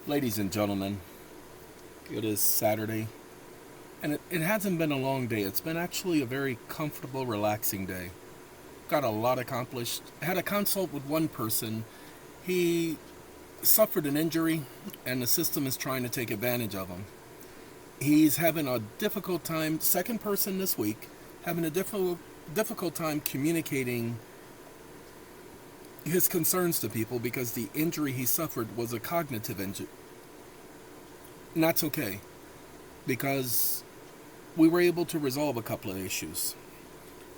Ladies and gentlemen, it is Saturday, and it hasn't been a long day. It's been actually a very comfortable, relaxing day. Got a lot accomplished. Had a consult with one person. He suffered an injury, and the system is trying to take advantage of him. He's having a difficult time, second person this week, having a difficult time communicating his concerns to people because the injury he suffered was a cognitive injury. And that's okay, because we were able to resolve a couple of issues.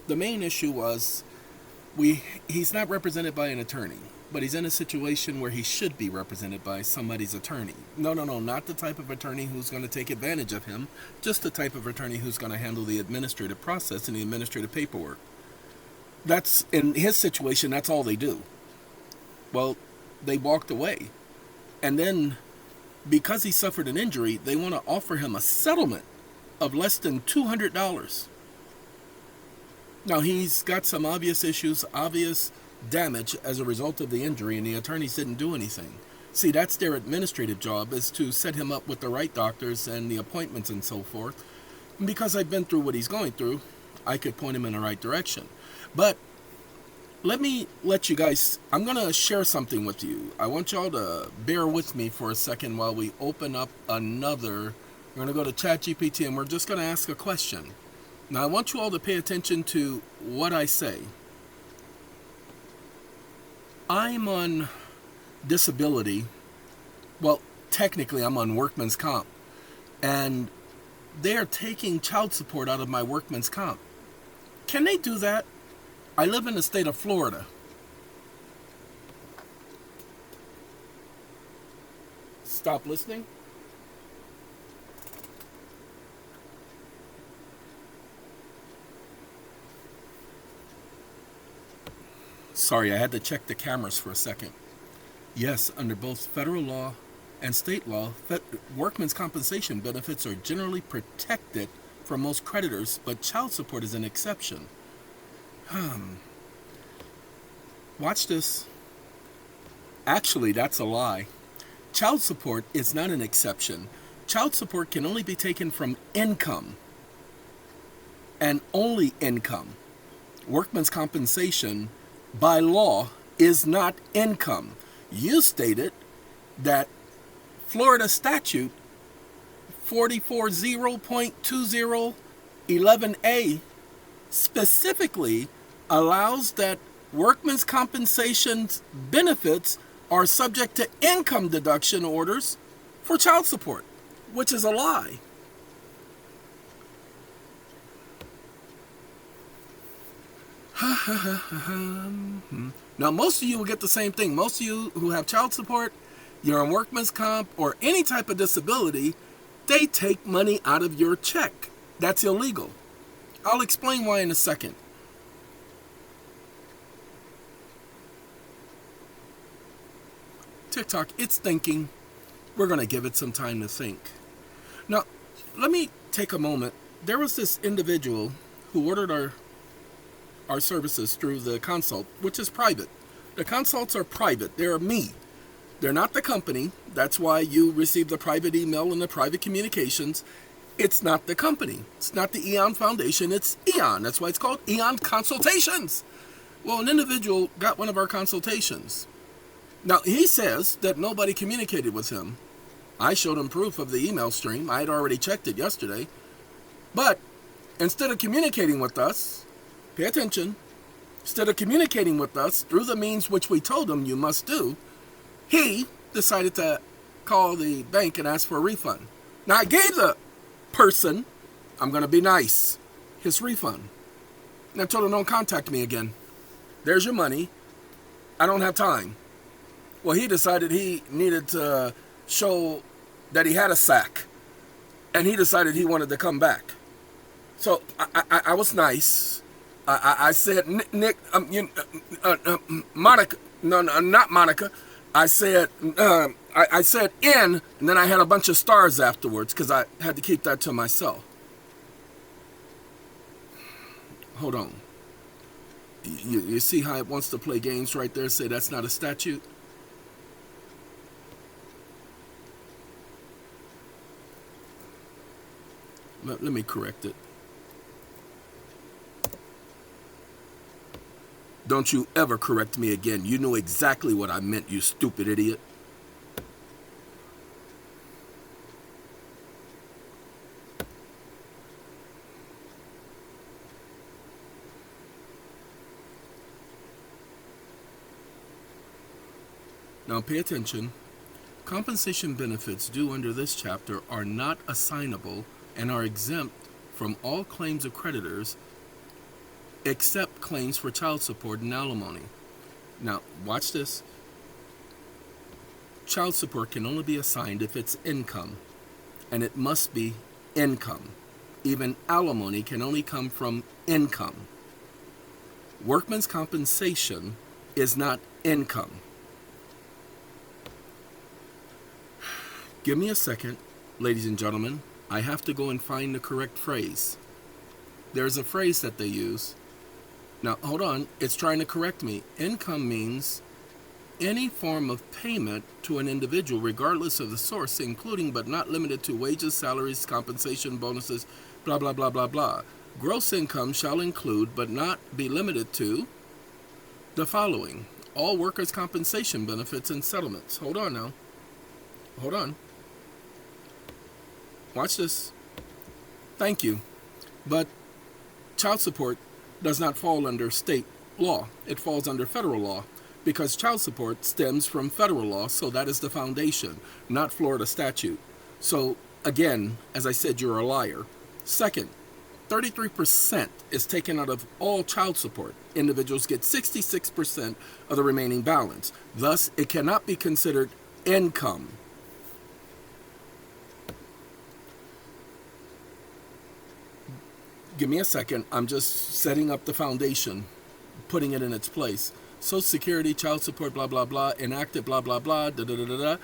The main issue was he's not represented by an attorney, but he's in a situation where he should be represented by somebody's attorney. No, not the type of attorney who's going to take advantage of him, just the type of attorney who's going to handle the administrative process and the administrative paperwork. That's, in his situation, that's all they do. Well, they walked away. And then, because he suffered an injury, they want to offer him a settlement of less than $200. Now, he's got some obvious issues, obvious damage as a result of the injury, and the attorneys didn't do anything. See, that's their administrative job, is to set him up with the right doctors and the appointments and so forth. And because I've been through what he's going through, I could point him in the right direction. But let me let you guys, I'm going to share something with you. I want y'all to bear with me for a second while we open up another. We're going to go to ChatGPT and we're just going to ask a question. Now, I want you all to pay attention to what I say. I'm on disability. Well, technically, I'm on workman's comp. And they are taking child support out of my workman's comp. Can they do that? I live in the state of Florida. Stop listening. Sorry, I had to check the cameras for a second. Yes, under both federal law and state law, workman's compensation benefits are generally protected from most creditors, but child support is an exception. Watch this. Actually, that's a lie. Child support is not an exception. Child support can only be taken from income, and only income. Workman's compensation, by law, is not income. You stated that Florida statute 440.2011A specifically allows that workman's compensation benefits are subject to income deduction orders for child support, which is a lie. Now, most of you will get the same thing. Most of you who have child support, you're on workman's comp, or any type of disability, they take money out of your check. That's illegal. I'll explain why in a second. TikTok, it's thinking. We're going to give it some time to think. Now, let me take a moment. There was this individual who ordered our services through the consult, which is private. The consults are private. They're me. They're not the company. That's why you receive the private email and the private communications. It's not the company. It's not the EeoN Foundation. It's EeoN. That's why it's called EeoN Consultations. Well, an individual got one of our consultations. Now, he says that nobody communicated with him. I showed him proof of the email stream. I had already checked it yesterday. But instead of communicating with us, pay attention, instead of communicating with us through the means which we told him you must do, he decided to call the bank and ask for a refund. Now, I gave the person, I'm going to be nice, his refund. And I told him, don't contact me again. There's your money. I don't have time. Well, he decided he needed to show that he had a sack. And he decided he wanted to come back. So I was nice. I said, Nick, Monica, no, not Monica. I said in, and then I had a bunch of stars afterwards because I had to keep that to myself. Hold on. You see how it wants to play games right there? Say that's not a statute. Let me correct it. Don't you ever correct me again. You know exactly what I meant, you stupid idiot. Now pay attention. Compensation benefits due under this chapter are not assignable and are exempt from all claims of creditors except claims for child support and alimony. Now, watch this. Child support can only be assigned if it's income, and it must be income. Even alimony can only come from income. Workman's compensation is not income. Give me a second, ladies and gentlemen. I have to go and find the correct phrase. There's a phrase that they use. Now, hold on. It's trying to correct me. Income means any form of payment to an individual, regardless of the source, including but not limited to wages, salaries, compensation, bonuses, blah, blah, blah, blah, blah. Gross income shall include but not be limited to the following: all workers' compensation benefits and settlements. Hold on now. Hold on. Watch this. Thank you. But child support does not fall under state law. It falls under federal law because child support stems from federal law, so that is the foundation, not Florida statute. So, again, as I said, you're a liar. Second, 33% is taken out of all child support. Individuals get 66% of the remaining balance. Thus, it cannot be considered income. Give me a second. I'm just setting up the foundation, putting it in its place. Social Security, child support, blah, blah, blah, enacted, blah, blah, blah, da, da, da, da, da.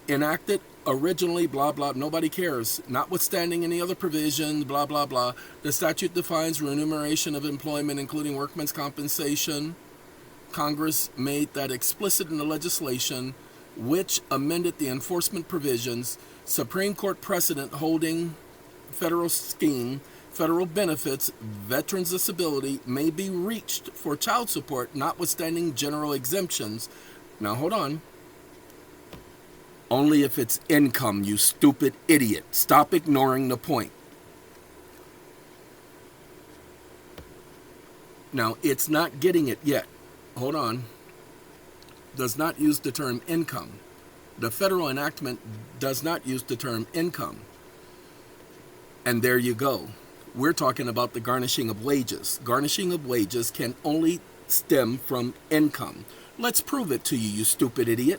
Enacted originally, blah, blah, nobody cares. Notwithstanding any other provision, blah, blah, blah. The statute defines remuneration of employment, including workman's compensation. Congress made that explicit in the legislation, which amended the enforcement provisions. Supreme Court precedent holding federal scheme. Federal benefits, veterans' disability may be reached for child support, notwithstanding general exemptions. Now, hold on. Only if it's income, you stupid idiot. Stop ignoring the point. Now, it's not getting it yet. Hold on. Does not use the term income. The federal enactment does not use the term income. And there you go. We're talking about the garnishing of wages. Garnishing of wages can only stem from income. Let's prove it to you, you stupid idiot.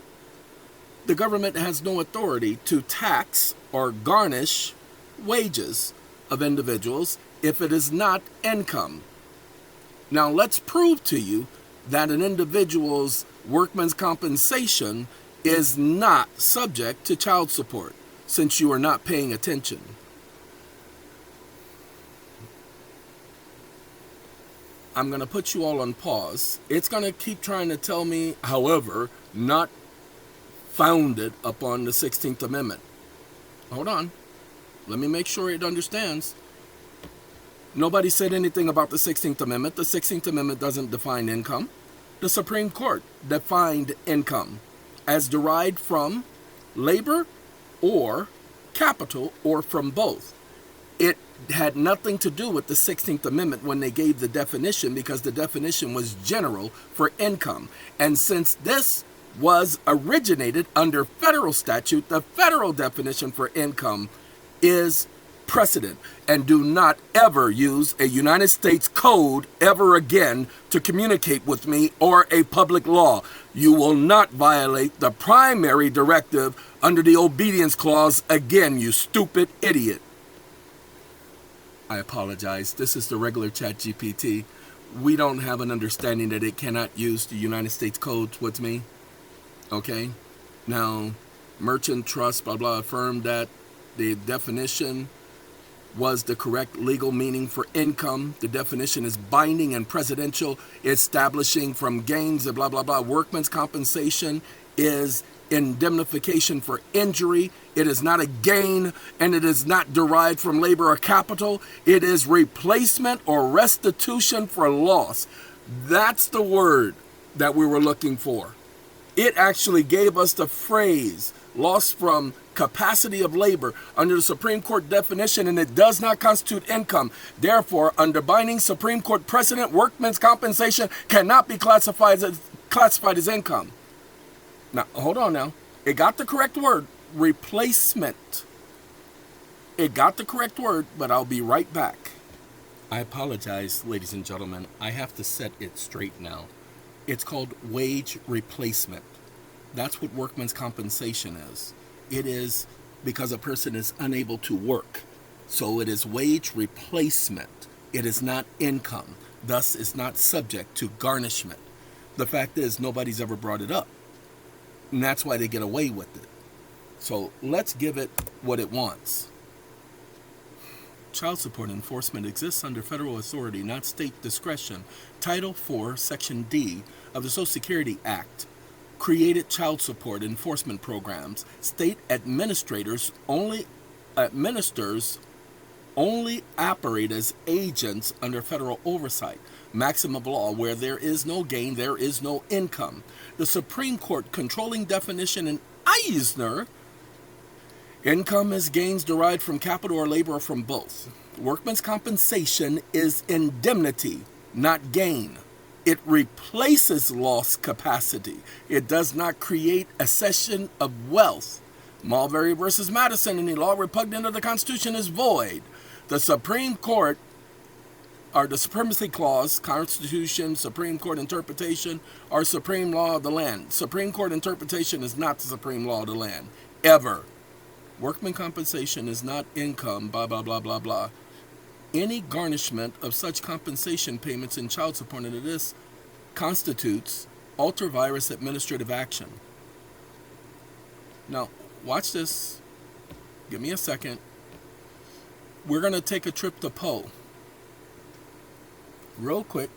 The government has no authority to tax or garnish wages of individuals if it is not income. Now let's prove to you that an individual's workman's compensation is not subject to child support, since you are not paying attention. I'm going to put you all on pause. It's going to keep trying to tell me, however, not founded upon the 16th Amendment. Hold on. Let me make sure it understands. Nobody said anything about the 16th Amendment. The 16th Amendment doesn't define income. The Supreme Court defined income as derived from labor or capital or from both. It had nothing to do with the 16th Amendment when they gave the definition, because the definition was general for income. And since this was originated under federal statute, the federal definition for income is precedent. And do not ever use a United States code ever again to communicate with me or a public law. You will not violate the primary directive under the obedience clause again, you stupid idiot. I apologize. This is the regular ChatGPT. We don't have an understanding that it cannot use the United States codes with me. Okay? Now, merchant trust, blah, blah, affirmed that the definition was the correct legal meaning for income. The definition is binding and presidential, establishing from gains, blah, blah, blah. Workman's compensation is indemnification for injury. It is not a gain, and it is not derived from labor or capital. It is replacement or restitution for loss. That's the word that we were looking for. It actually gave us the phrase loss from capacity of labor under the Supreme Court definition, and it does not constitute income. Therefore, under binding Supreme Court precedent, workman's compensation cannot be classified as income. Now, hold on now. It got the correct word, replacement. It got the correct word, but I'll be right back. I apologize, ladies and gentlemen. I have to set it straight now. It's called wage replacement. That's what workman's compensation is. It is because a person is unable to work. So it is wage replacement. It is not income. Thus, it's not subject to garnishment. The fact is, nobody's ever brought it up. And that's why they get away with it. So let's give it what it wants. Child support enforcement exists under federal authority, not state discretion. Title IV, Section D of the Social Security Act created child support enforcement programs. State administrators only operate as agents under federal oversight. Maxim of law, where there is no gain, there is no income. The Supreme Court controlling definition in Eisner, income is gains derived from capital or labor or from both. Workman's compensation is indemnity, not gain. It replaces lost capacity. It does not create a cession of wealth. Mulberry versus Madison, any law repugnant of the Constitution is void. The Supreme Court, or the Supremacy Clause, Constitution, Supreme Court interpretation, are supreme law of the land. Supreme Court interpretation is not the supreme law of the land, ever. Workman compensation is not income, blah, blah, blah, blah, blah. Any garnishment of such compensation payments in child support under this constitutes ultra-virus administrative action. Now, watch this. Give me a second. We're going to take a trip to Poe. Real quick.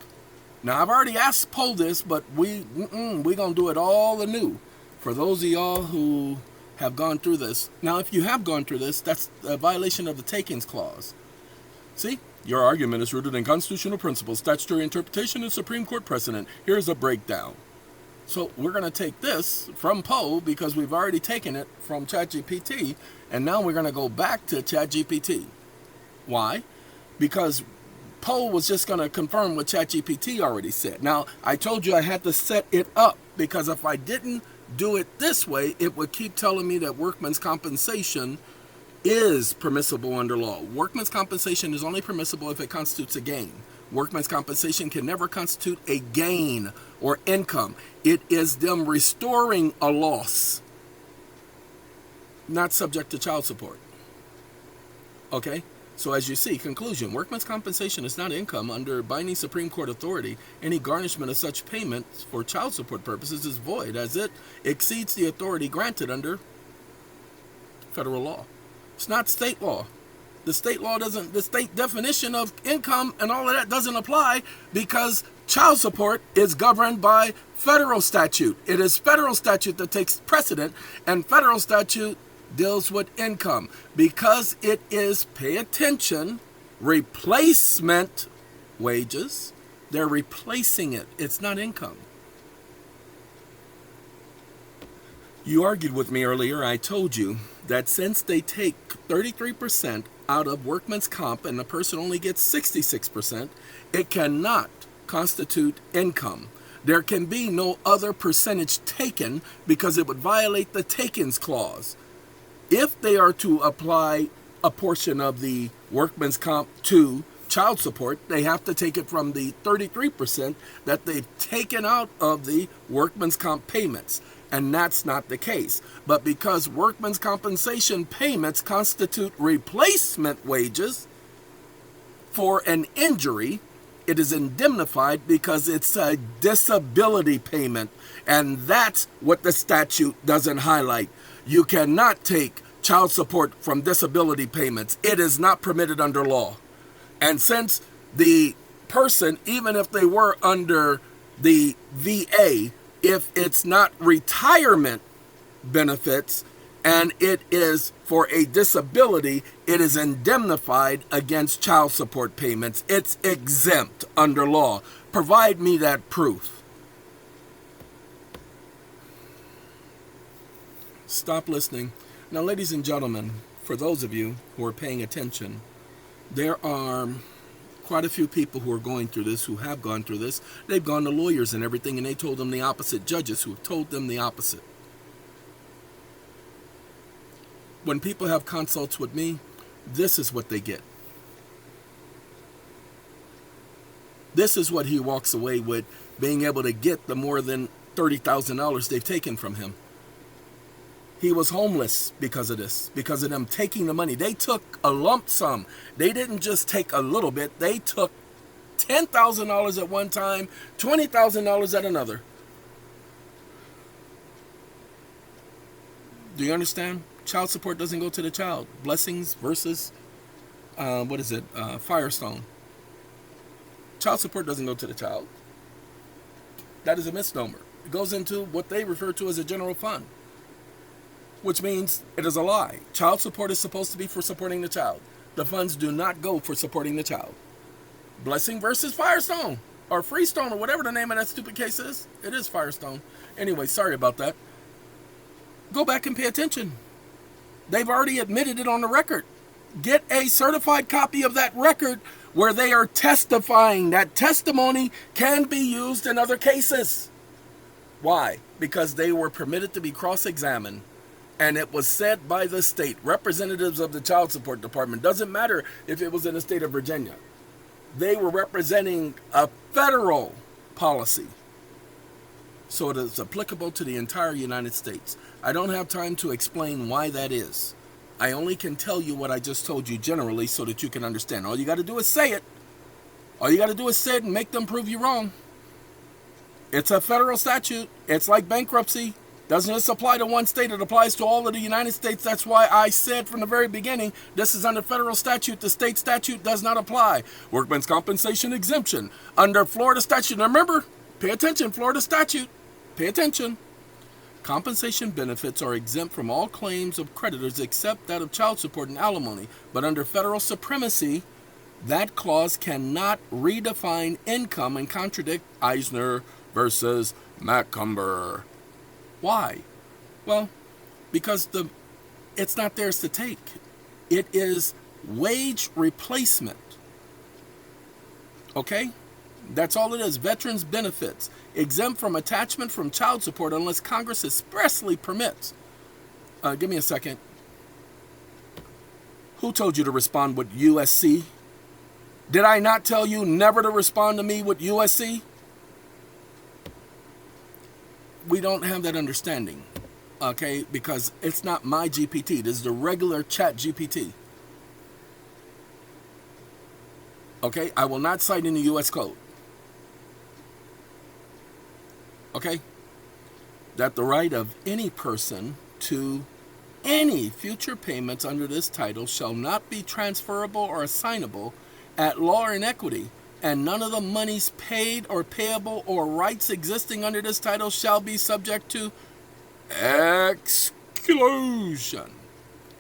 Now, I've already asked Poe this, but we're going to do it all anew. For those of y'all who have gone through this. Now, if you have gone through this, that's a violation of the Takings Clause. See, your argument is rooted in constitutional principles, statutory interpretation, and Supreme Court precedent. Here's a breakdown. So we're going to take this from Poe because we've already taken it from ChatGPT, and now we're going to go back to ChatGPT. Why? Because Poe was just going to confirm what ChatGPT already said. Now, I told you I had to set it up because if I didn't do it this way, it would keep telling me that workman's compensation is permissible under law. Workman's compensation is only permissible if it constitutes a gain. Workman's compensation can never constitute a gain or income. It is them restoring a loss, not subject to child support. Okay? So as you see, conclusion, workman's compensation is not income under binding Supreme Court authority. Any garnishment of such payments for child support purposes is void as it exceeds the authority granted under federal law. It's not state law. The state definition of income and all of that doesn't apply because child support is governed by federal statute. It is federal statute that takes precedent, and federal statute deals with income because it is, pay attention, replacement wages. They're replacing it. It's not income. You argued with me earlier. I told you that since they take 33% out of workman's comp and the person only gets 66%, it cannot constitute income. There can be no other percentage taken because it would violate the Takings Clause. If they are to apply a portion of the workman's comp to child support, they have to take it from the 33% that they've taken out of the workman's comp payments. And that's not the case. But because workman's compensation payments constitute replacement wages for an injury, it is indemnified because it's a disability payment. And that's what the statute doesn't highlight. You cannot take child support from disability payments. It is not permitted under law. And since the person, even if they were under the VA, if it's not retirement benefits, and it is for a disability, it is indemnified against child support payments. It's exempt under law. Provide me that proof. Stop listening. Now, ladies and gentlemen, for those of you who are paying attention, there are quite a few people who are going through this, who have gone through this. They've gone to lawyers and everything, and they told them the opposite. Judges who have told them the opposite. When people have consults with me, this is what they get. This is what he walks away with, being able to get the more than $30,000 they've taken from him. He was homeless because of this, because of them taking the money. They took a lump sum. They didn't just take a little bit. They took $10,000 at one time, $20,000 at another. Do you understand? Child support doesn't go to the child. Blessings versus, Firestone. Child support doesn't go to the child. That is a misnomer. It goes into what they refer to as a general fund, which means it is a lie. Child support is supposed to be for supporting the child. The funds do not go for supporting the child. Blessing versus Firestone, or Freestone, or whatever the name of that stupid case is. It is Firestone. Anyway, sorry about that. Go back and pay attention. They've already admitted it on the record. Get a certified copy of that record where they are testifying. That testimony can be used in other cases. Why? Because they were permitted to be cross-examined. And it was said by the state, representatives of the child support department. Doesn't matter if it was in the state of Virginia. They were representing a federal policy. So it is applicable to the entire United States. I don't have time to explain why that is. I only can tell you what I just told you generally so that you can understand. All you got to do is say it. All you got to do is say it and make them prove you wrong. It's a federal statute. It's like bankruptcy. Doesn't just apply to one state. It applies to all of the United States. That's why I said from the very beginning, this is under federal statute. The state statute does not apply. Workman's compensation exemption under Florida statute. Now remember, pay attention, Florida statute. Pay attention. Compensation benefits are exempt from all claims of creditors except that of child support and alimony. But under federal supremacy, that clause cannot redefine income and contradict Eisner versus Macomber. Why? Well, because it's not theirs to take. It is wage replacement. Okay? That's all it is. Veterans benefits. Exempt from attachment from child support unless Congress expressly permits. Give me a second. Who told you to respond with USC? Did I not tell you never to respond to me with USC? We don't have that understanding, okay? Because it's not my GPT. This is the regular chat GPT. Okay? I will not cite any U.S. code. Okay? That the right of any person to any future payments under this title shall not be transferable or assignable at law or in equity, and none of the monies paid or payable or rights existing under this title shall be subject to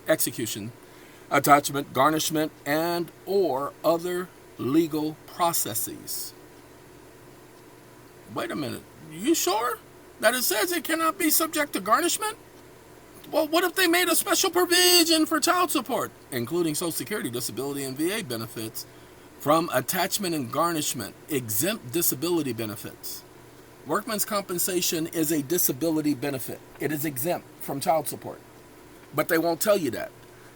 execution, attachment, garnishment, and or other legal processes. Wait a minute. You sure that it says it cannot be subject to garnishment? Well, what if they made a special provision for child support, including Social Security, disability, and VA benefits, from attachment and garnishment, exempt disability benefits? Workman's compensation is a disability benefit. It is exempt from child support. But they won't tell you that.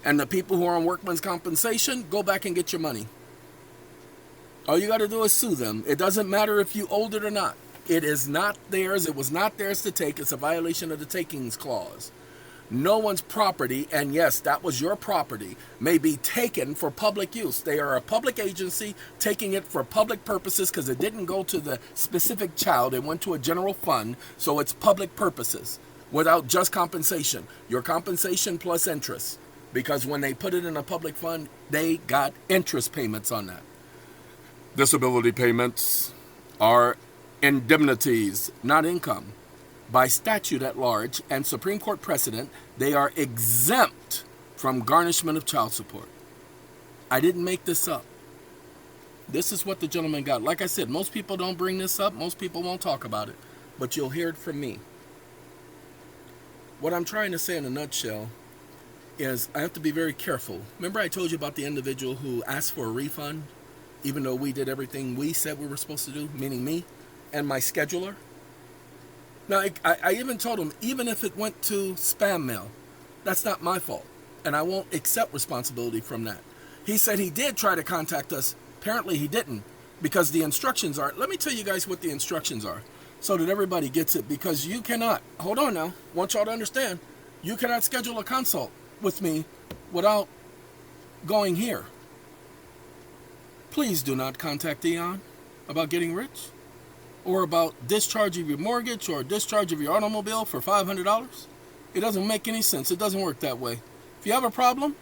And the people who are on workman's compensation, go back and get your money. All you got to do is sue them. It doesn't matter if you owed it or not. It is not theirs. It was not theirs to take. It's a violation of the takings clause. No one's property, and yes, that was your property, may be taken for public use. They are a public agency taking it for public purposes because it didn't go to the specific child. It went to a general fund, so it's public purposes without just compensation. Your compensation plus interest, because when they put it in a public fund, they got interest payments on that. Disability payments are indemnities, not income. By statute at large and Supreme Court precedent, they are exempt from garnishment of child support. I didn't make this up. This is what the gentleman got. Like I said, most people don't bring this up. Most people won't talk about it. But you'll hear it from me. What I'm trying to say in a nutshell is I have to be very careful. Remember I told you about the individual who asked for a refund, even though we did everything we said we were supposed to do, meaning me and my scheduler? Now, I even told him, even if it went to spam mail, that's not my fault. And I won't accept responsibility from that. He said he did try to contact us. Apparently he didn't, because the instructions are, let me tell you guys what the instructions are so that everybody gets it, because you cannot, hold on now, I want y'all to understand, you cannot schedule a consult with me without going here. Please do not contact EeoN about getting rich or about discharge of your mortgage or discharge of your automobile for $500. It doesn't make any sense. It doesn't work that way. If you have a problem,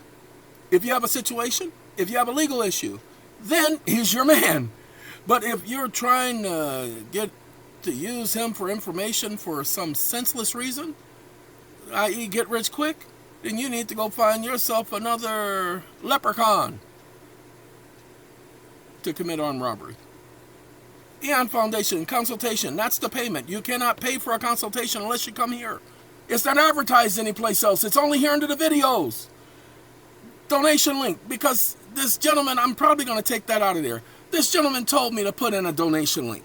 if you have a situation, if you have a legal issue, then he's your man. But if you're trying to use him for information for some senseless reason, i.e. get rich quick, then you need to go find yourself another leprechaun to commit armed robbery. EeoN Foundation, consultation, that's the payment. You cannot pay for a consultation unless you come here. It's not advertised anyplace else. It's only here under the videos. Donation link, because this gentleman, I'm probably going to take that out of there. This gentleman told me to put in a donation link.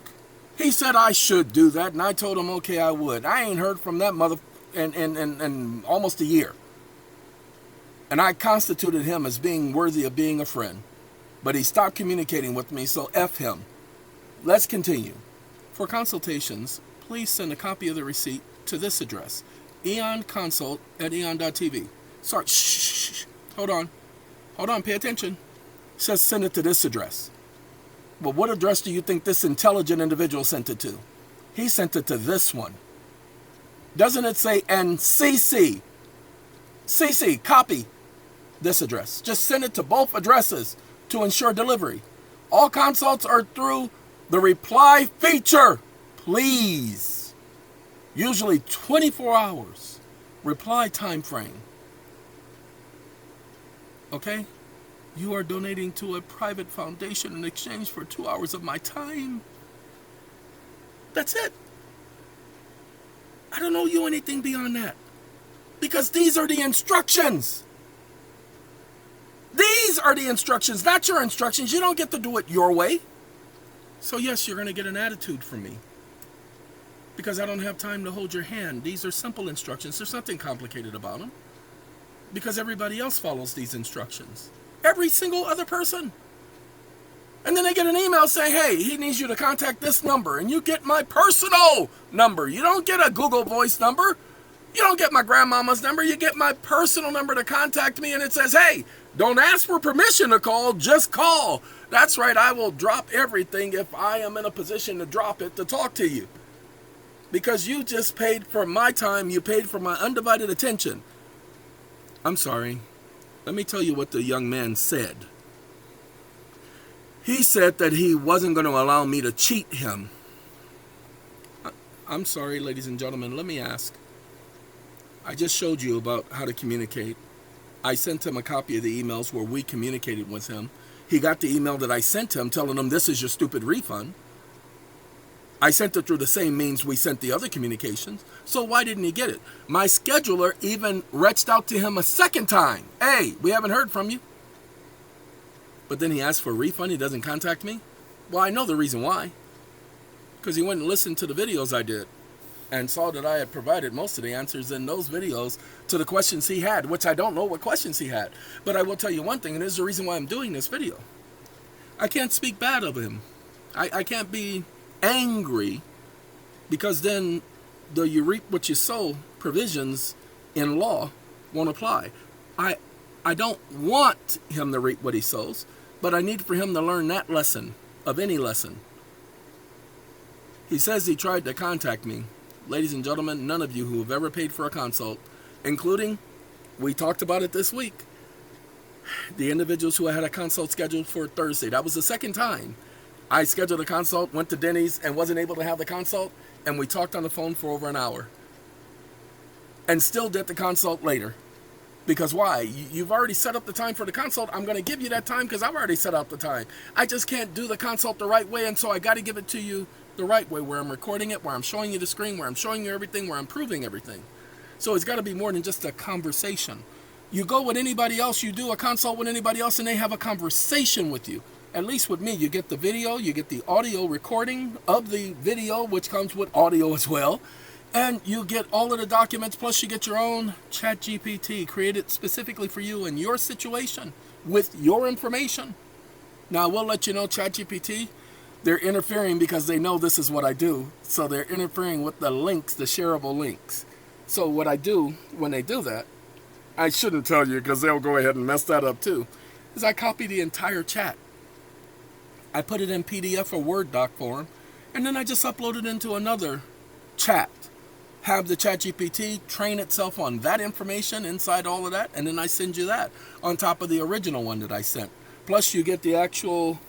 He said I should do that, and I told him, okay, I would. I ain't heard from that mother in almost a year. And I constituted him as being worthy of being a friend. But he stopped communicating with me, so F him. Let's continue. For consultations, please send a copy of the receipt to this address, eonconsult@eon.tv. Sorry, shh. Hold on, pay attention. It says send it to this address. Well, what address do you think this intelligent individual sent it to? He sent it to this one. Doesn't it say NCC? CC, copy this address. Just send it to both addresses to ensure delivery. All consults are through the reply feature. Please. Usually 24 hours. Reply time frame. Okay? You are donating to a private foundation in exchange for 2 hours of my time. That's it. I don't owe you anything beyond that. Because these are the instructions. These are the instructions, not your instructions. You don't get to do it your way. So yes, you're going to get an attitude from me. Because I don't have time to hold your hand. These are simple instructions. There's nothing complicated about them. Because everybody else follows these instructions. Every single other person. And then they get an email saying, hey, he needs you to contact this number. And you get my personal number. You don't get a Google Voice number. You don't get my grandmama's number. You get my personal number to contact me. And it says, hey, don't ask for permission to call. Just call. That's right. I will drop everything if I am in a position to drop it to talk to you. Because you just paid for my time. You paid for my undivided attention. I'm sorry. Let me tell you what the young man said. He said that he wasn't going to allow me to cheat him. I'm sorry, ladies and gentlemen. Let me ask. I just showed you about how to communicate. I sent him a copy of the emails where we communicated with him. He got the email that I sent him telling him this is your stupid refund. I sent it through the same means we sent the other communications. So why didn't he get it? My scheduler even reached out to him a second time. Hey, we haven't heard from you. But then he asked for a refund. He doesn't contact me. Well, I know the reason why. Because he went and listened to the videos I did and saw that I had provided most of the answers in those videos to the questions he had, which I don't know what questions he had. But I will tell you one thing, and this is the reason why I'm doing this video. I can't speak bad of him. I can't be angry, because then the you reap what you sow provisions in law won't apply. I don't want him to reap what he sows, but I need for him to learn that lesson of any lesson. He says he tried to contact me. Ladies and gentlemen, none of you who have ever paid for a consult, including, we talked about it this week, the individuals who had a consult scheduled for Thursday. That was the second time I scheduled a consult, went to Denny's, and wasn't able to have the consult. and we talked on the phone for over an hour and still did the consult later. Because why? You've already set up the time for the consult. I'm going to give you that time because I've already set out the time. I just can't do the consult the right way, and so I got to give it to you the right way, where I'm recording it, where I'm showing you the screen, where I'm showing you everything, where I'm proving everything. So it's got to be more than just a conversation. You go with anybody else, you do a consult with anybody else, and they have a conversation with you. At least with me, you get the video, you get the audio recording of the video, which comes with audio as well. And you get all of the documents, plus you get your own ChatGPT created specifically for you and your situation with your information. Now, I will let you know, ChatGPT, they're interfering because they know this is what I do. So they're interfering with the links, the shareable links. So what I do when they do that, I shouldn't tell you because they'll go ahead and mess that up too, is I copy the entire chat. I put it in PDF or Word doc form, and then I just upload it into another chat. Have the ChatGPT train itself on that information inside all of that, and then I send you that on top of the original one that I sent. Plus you get the actual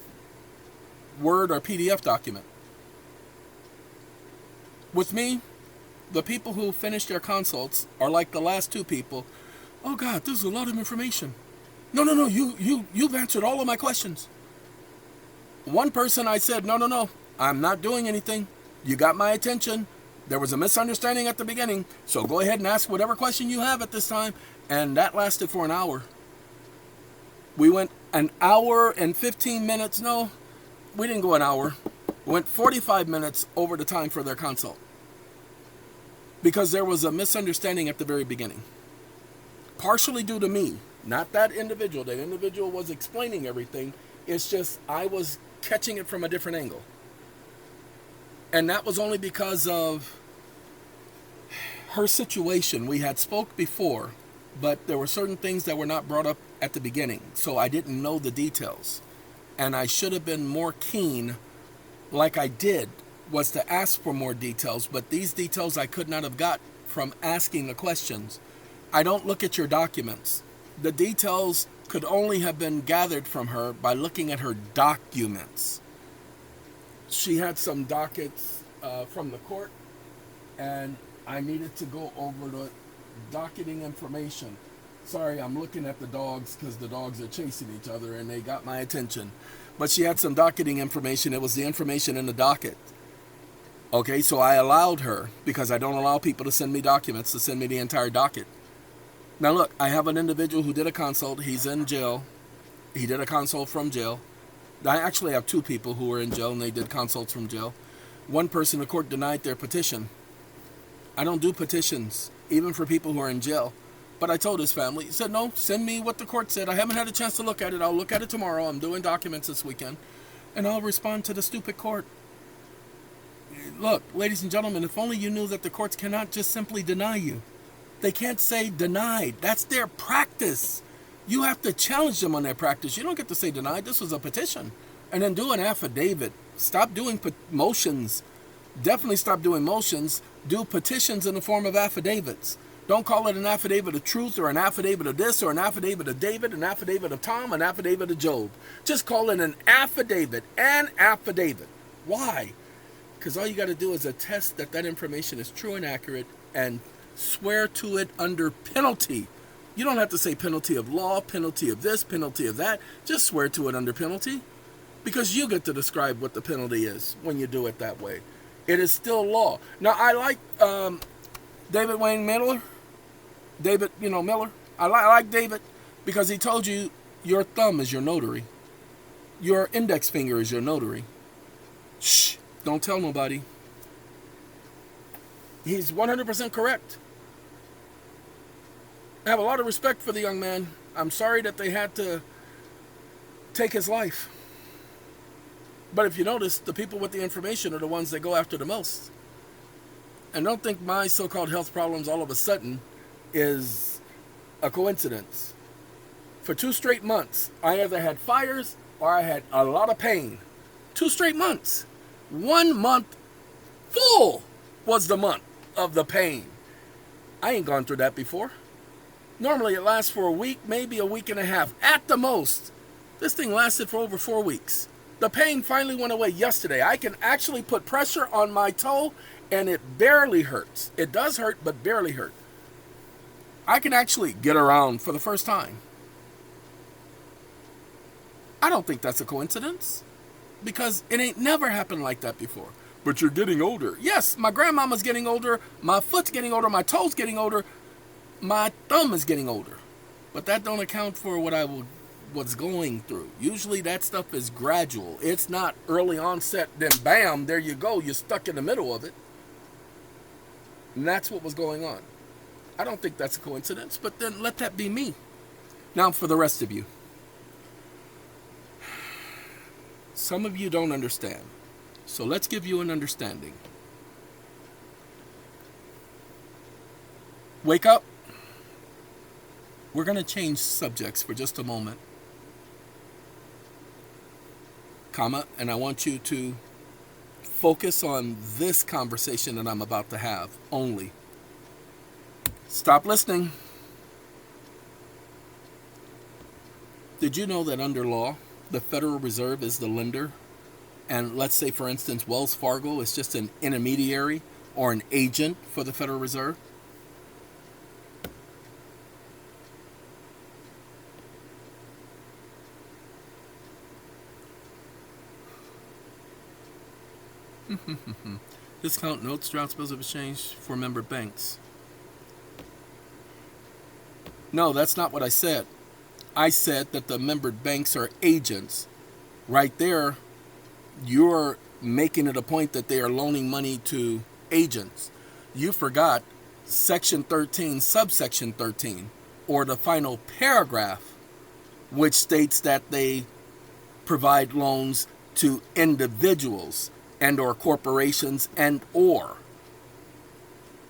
Word or PDF document. With me, the people who finish their consults are like the last two people. Oh God, this is a lot of information. No, you've answered all of my questions. One person I said, no, I'm not doing anything. You got my attention. There was a misunderstanding at the beginning, so go ahead and ask whatever question you have at this time. And that lasted for an hour. We went an hour and 15 minutes. No, we didn't go an hour. We went 45 minutes over the time for their consult. Because there was a misunderstanding at the very beginning. Partially due to me, not that individual. That individual was explaining everything. It's just I was catching it from a different angle. And that was only because of her situation. We had spoke before, but there were certain things that were not brought up at the beginning. So I didn't know the details. And I should have been more keen, like I did, was to ask for more details. But these details I could not have got from asking the questions. I don't look at your documents. The details could only have been gathered from her by looking at her documents. She had some dockets from the court, and I needed to go over the docketing information. Sorry, I'm looking at the dogs because the dogs are chasing each other and they got my attention. But she had some docketing information. It was the information in the docket. Okay, so I allowed her, because I don't allow people to send me documents, to send me the entire docket. Now look, I have an individual who did a consult. He's in jail. He did a consult from jail. I actually have two people who were in jail and they did consults from jail. One person, the court denied their petition. I don't do petitions, even for people who are in jail. But I told his family, he said, no, send me what the court said. I haven't had a chance to look at it. I'll look at it tomorrow. I'm doing documents this weekend. And I'll respond to the stupid court. Look, ladies and gentlemen, if only you knew that the courts cannot just simply deny you. They can't say denied. That's their practice. You have to challenge them on their practice. You don't get to say denied. This was a petition. And then do an affidavit. Stop doing motions. Definitely stop doing motions. Do petitions in the form of affidavits. Don't call it an affidavit of truth or an affidavit of this or an affidavit of David, an affidavit of Tom, an affidavit of Job. Just call it an affidavit. An affidavit. Why? Because all you got to do is attest that that information is true and accurate and swear to it under penalty. You don't have to say penalty of law, penalty of this, penalty of that. Just swear to it under penalty, because you get to describe what the penalty is when you do it that way. It is still law. Now, I like David Wayne Miller. Miller. I like David because he told you your thumb is your notary. Your index finger is your notary. Shh, don't tell nobody. He's 100% correct. I have a lot of respect for the young man. I'm sorry that they had to take his life. But if you notice, the people with the information are the ones that go after the most. And don't think my so-called health problems all of a sudden is a coincidence. For 2 straight months, I either had fires or I had a lot of pain. 2 straight months. 1 month full was the month of the pain. I ain't gone through that before. Normally it lasts for a week, maybe a week and a half, at the most. This thing lasted for over 4 weeks. The pain finally went away yesterday. I can actually put pressure on my toe and it barely hurts. It does hurt, but barely hurt. I can actually get around for the first time. I don't think that's a coincidence because it ain't never happened like that before. But you're getting older. Yes, my grandmama's getting older, my foot's getting older, my toe's getting older, my thumb is getting older. But that don't account for what's going through. Usually that stuff is gradual. It's not early onset, then bam, there you go, you're stuck in the middle of it. And that's what was going on. I don't think that's a coincidence, but then let that be me. Now for the rest of you. Some of you don't understand. So let's give you an understanding. Wake up. We're going to change subjects for just a moment. And I want you to focus on this conversation that I'm about to have only. Stop listening. Did you know that under law, the Federal Reserve is the lender? And let's say, for instance, Wells Fargo is just an intermediary or an agent for the Federal Reserve? Discount notes, drafts, bills of exchange for member banks. No, that's not what I said. I said that the membered banks are agents. Right there, you're making it a point that they are loaning money to agents. You forgot Section 13, subsection 13, or the final paragraph, which states that they provide loans to individuals and or corporations and or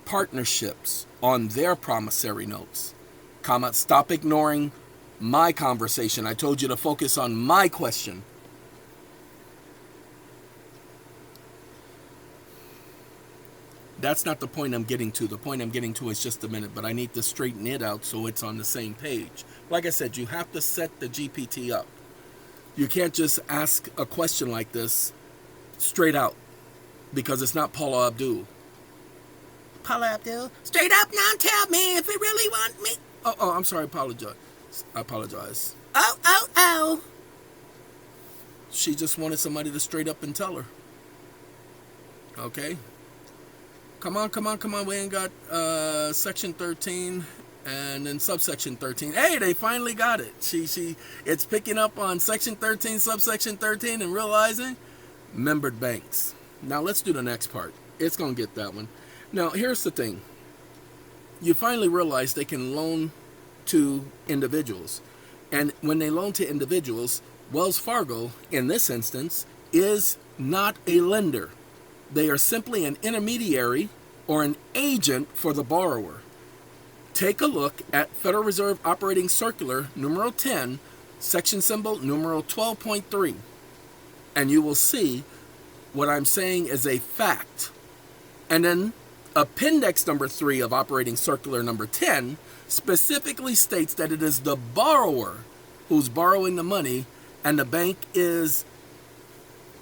partnerships on their promissory notes. Stop ignoring my conversation. I told you to focus on my question. That's not the point I'm getting to. The point I'm getting to is just a minute, but I need to straighten it out so it's on the same page. Like I said, you have to set the GPT up. You can't just ask a question like this straight out because it's not Paula Abdul. Paula Abdul, straight up now, tell me if you really want me. Oh, I'm sorry, I apologize. Oh. She just wanted somebody to straight up and tell her. Okay? Come on. We ain't got section 13 and then subsection 13. Hey, they finally got it. It's picking up on section 13, subsection 13 and realizing membered banks. Now let's do the next part. It's going to get that one. Now, here's the thing. You finally realize they can loan to individuals. And when they loan to individuals, Wells Fargo, in this instance, is not a lender. They are simply an intermediary or an agent for the borrower. Take a look at Federal Reserve Operating Circular, numeral 10, section symbol, numeral 12.3, and you will see what I'm saying is a fact. And then Appendix number 3 of Operating Circular number 10 specifically states that it is the borrower who's borrowing the money, and the bank is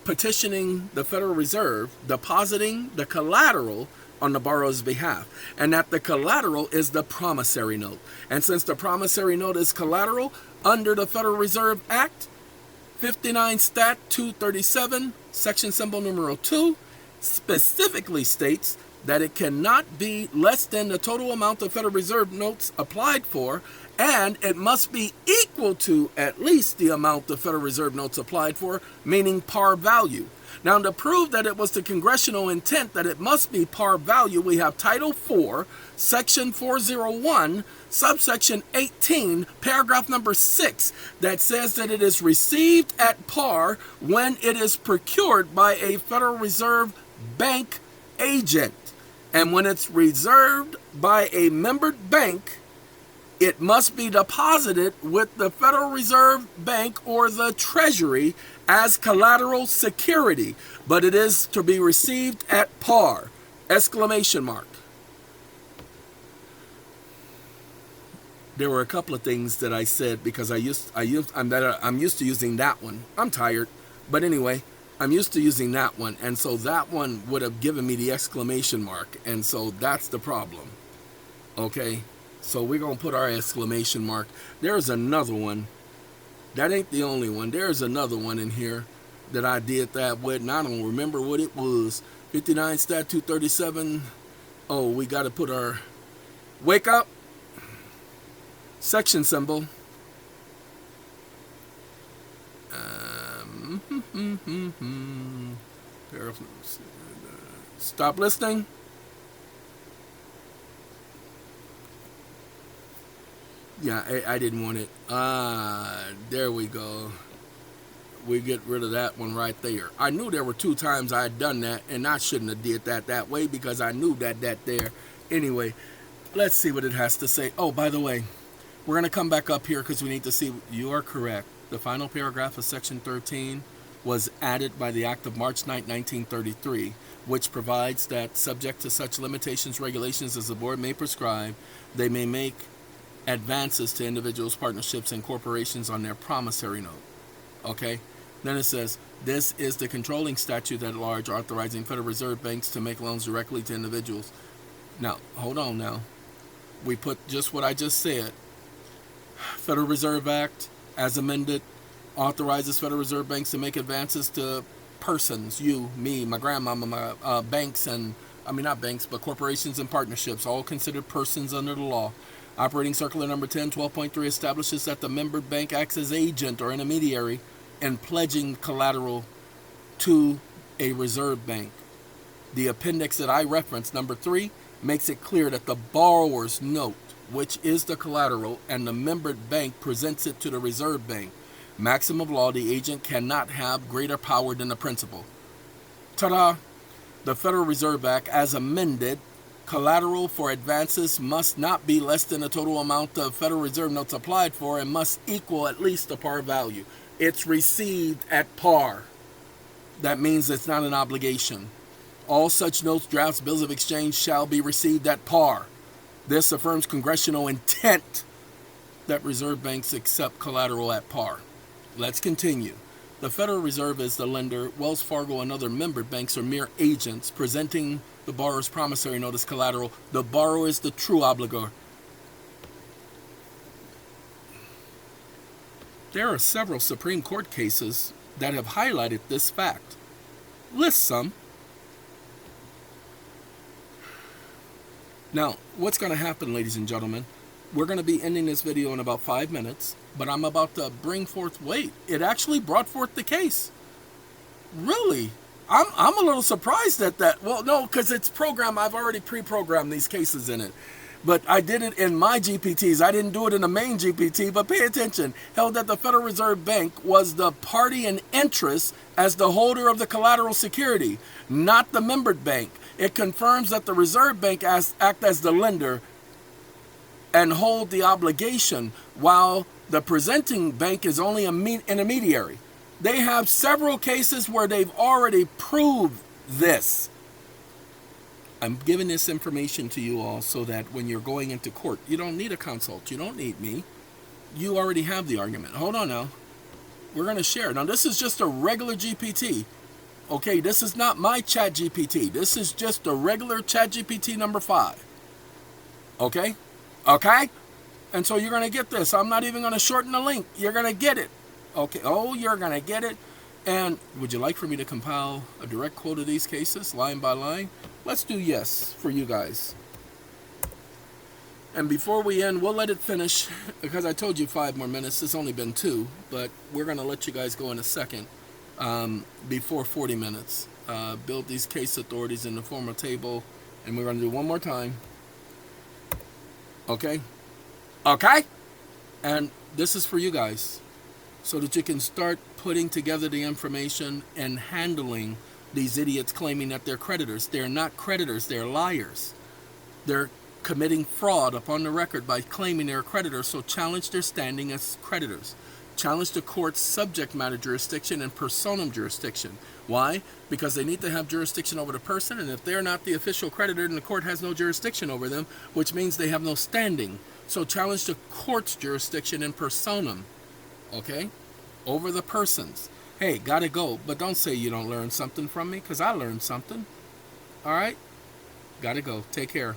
petitioning the Federal Reserve, depositing the collateral on the borrower's behalf, and that the collateral is the promissory note. And since the promissory note is collateral, under the Federal Reserve Act, 59 Stat 237, section symbol numeral 2, specifically states that it cannot be less than the total amount of Federal Reserve notes applied for, and it must be equal to at least the amount the Federal Reserve notes applied for, meaning par value. Now, to prove that it was the congressional intent that it must be par value, we have Title 4, Section 401, subsection 18, paragraph number 6, that says that it is received at par when it is procured by a Federal Reserve bank agent. And when it's reserved by a membered bank, it must be deposited with the Federal Reserve Bank or the Treasury as collateral security, but it is to be received at par! Exclamation mark. There were a couple of things that I said because I'm used to using that one. I'm tired, But anyway, I'm used to using that one, and so that one would have given me the exclamation mark, and so that's the problem. Okay, so we're going to put our exclamation mark. There's another one. That ain't the only one. There's another one in here that I did that with, and I don't remember what it was. 59 Stat 237. Oh, we got to put our wake up section symbol. Stop listening. Yeah, I didn't want it. There we go. We get rid of that one right there. I knew there were 2 times I had done that, and I shouldn't have did that way because I knew that there. Anyway, let's see what it has to say. Oh, by the way, we're going to come back up here because we need to see. You are correct. The final paragraph of Section 13 was added by the Act of March 9, 1933, which provides that, subject to such limitations, regulations as the board may prescribe, they may make advances to individuals, partnerships, and corporations on their promissory note. Okay? Then it says, this is the controlling statute at large authorizing Federal Reserve banks to make loans directly to individuals. Now, hold on now. We put just what I just said. Federal Reserve Act, as amended, authorizes Federal Reserve banks to make advances to persons, you, me, my grandmama, my banks, and, not banks, but corporations and partnerships, all considered persons under the law. Operating Circular Number 10, 12.3 establishes that the member bank acts as agent or intermediary in pledging collateral to a reserve bank. The appendix that I referenced, number 3, makes it clear that the borrower's note, which is the collateral, and the membered bank presents it to the reserve bank. Maxim of law, the agent cannot have greater power than the principal. Ta-da! The Federal Reserve Act, as amended, collateral for advances must not be less than the total amount of Federal Reserve notes applied for and must equal at least the par value. It's received at par. That means it's not an obligation. All such notes, drafts, bills of exchange shall be received at par. This affirms congressional intent that reserve banks accept collateral at par. Let's continue. The Federal Reserve is the lender. Wells Fargo and other member banks are mere agents presenting the borrower's promissory note as collateral. The borrower is the true obligor. There are several Supreme Court cases that have highlighted this fact. List some. Now, what's going to happen, ladies and gentlemen? We're going to be ending this video in about 5 minutes, but I'm about to bring forth, wait, it actually brought forth the case. Really? I'm a little surprised at that. Well, no, because it's programmed. I've already pre-programmed these cases in it. But I did it in my GPTs. I didn't do it in the main GPT, but pay attention. Held that the Federal Reserve Bank was the party in interest as the holder of the collateral security, not the membered bank. It confirms that the Reserve Bank act as the lender and hold the obligation, while the presenting bank is only an intermediary. They have several cases where they've already proved this. I'm giving this information to you all so that when you're going into court, you don't need a consult. You don't need me. You already have the argument. Hold on now. We're going to share. Now, this is just a regular GPT. Okay, this is not my chat GPT. This is just a regular chat GPT number 5. Okay? Okay? And so you're going to get this. I'm not even going to shorten the link. You're going to get it. Okay. Oh, you're going to get it. And would you like for me to compile a direct quote of these cases, line by line? Let's do yes for you guys. And before we end, we'll let it finish, because I told you 5 more minutes. It's only been 2, but we're going to let you guys go in a second before 40 minutes. Build these case authorities in the formal table, and we're going to do one more time. Okay? Okay? And this is for you guys, so that you can start putting together the information and handling these idiots claiming that they're creditors. They're not creditors, they're liars. They're committing fraud upon the record by claiming they're creditors, so challenge their standing as creditors. Challenge the court's subject matter jurisdiction and personam jurisdiction. Why? Because they need to have jurisdiction over the person, and if they're not the official creditor, then the court has no jurisdiction over them, which means they have no standing. So challenge the court's jurisdiction and personam, okay, over the persons. Hey, gotta go, but don't say you don't learn something from me, because I learned something. All right? Gotta go. Take care.